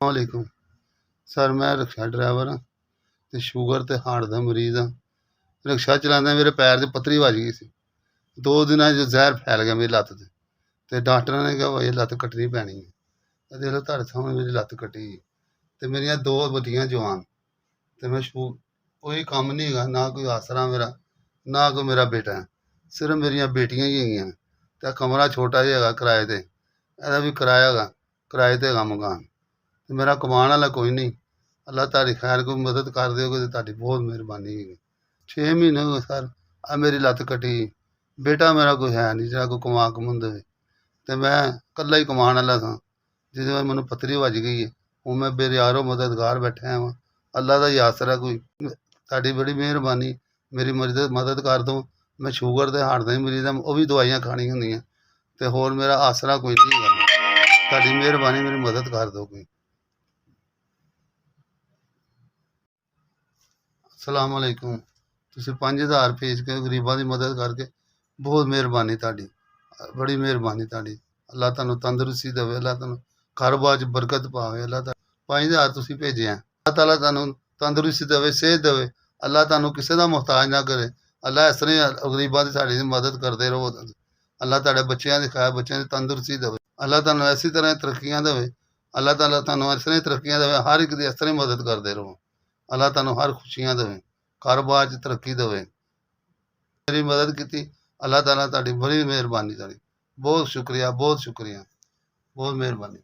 वालेकुम सर, मैं rickshaw driver हाँ ते शुगर ते हार्ट का मरीज़ हाँ। रिक्शा चलांदे मेरे पैर 'ਚ पत्थरी वज गई सी। 2 दिनां 'ਚ जहर फैल गया मेरी लत्त ते डॉक्टरां ने कहा ये लत्त कट्टनी पैनी है। देख लो तुहाडे सामने मेरी लत्त कट्टी ते मेरियां 2 बच्चियां जवान ते मैं कोई कम्म नहीं हैगा, ना कोई आसरा मेरा, ना कोई मेरा बेटा है, सिर्फ मेरियां बेटियां ही हैगियां ते कमरा छोटा जिहा हैगा किराए ते, एहदा भी किराया हैगा, किराए ते हैगा मकान ते मेरा कमाने वाला कोई नहीं। अल्लाह तुहाडी खैर कोई मदद कर देओगे ते तुहाडी बहुत मेहरबानी होगी। 6 महीने हो गए सर, आ मेरी लत्त कट्टी, बेटा मेरा कोई है नहीं जिहड़ा कोई कमा देवे ते मैं कल्ला ही कमाने वाला था, जिहदे वजह मैनूं पत्थरी वज गई है। हुण मैं बेरियारो मददगार बैठा वां, अल्लाह दा ही आसरा कोई, तुहाडी बड़ी मेहरबानी, मेरी मदद कर दो। मैं शुगर ते हार्ट दा ही मरीज़ हाँ, वो भी दवाइयां खानी हुंदियां ते होर मेरा आसरा कोई नहीं हैगा। तुहाडी मेहरबानी, मेरी मदद कर दो कोई। अस्सलाम वालेकुम। तुसीं 5000 भेज के गरीबां दी मदद करके बहुत मेहरबानी तुहाडी, बड़ी मेहरबानी तुहाडी। अल्लाह तुहानूं तंदरुस्ती देवे, अल्लाह तुहानूं कारोबार 'च बरकत पावे। अल्लाह 5000 तुसीं भेजे हैं, अल्लाह ताला तुहानूं तंदरुस्ती देवे, सेहत देवे। अल्लाह तुहानूं किसे दा मुहताज ना करे। अल्लाह इस तरह ही गरीबां दी साडी मदद करदे रहो। अल्लाह तुहाडे बच्चेआं दी खैर, बच्चेआं दी तंदरुस्ती देवे। अल्लाह तुहानूं इसी तरह तरक्कियां देवे। अल्लाह ताला तुहानूं इस तरह ही तरक्कियां देवे, हर एक दी इस तरह ही मदद करदे रहो। अल्लाह तुहानूं हर खुशियां देवे, कारोबार 'च तरक्की देवे। मेरी मदद की, अल्लाह ताला तुहाडी बड़ी मेहरबानी तुहाडी, बहुत शुक्रिया, बहुत शुक्रिया, बहुत मेहरबानी।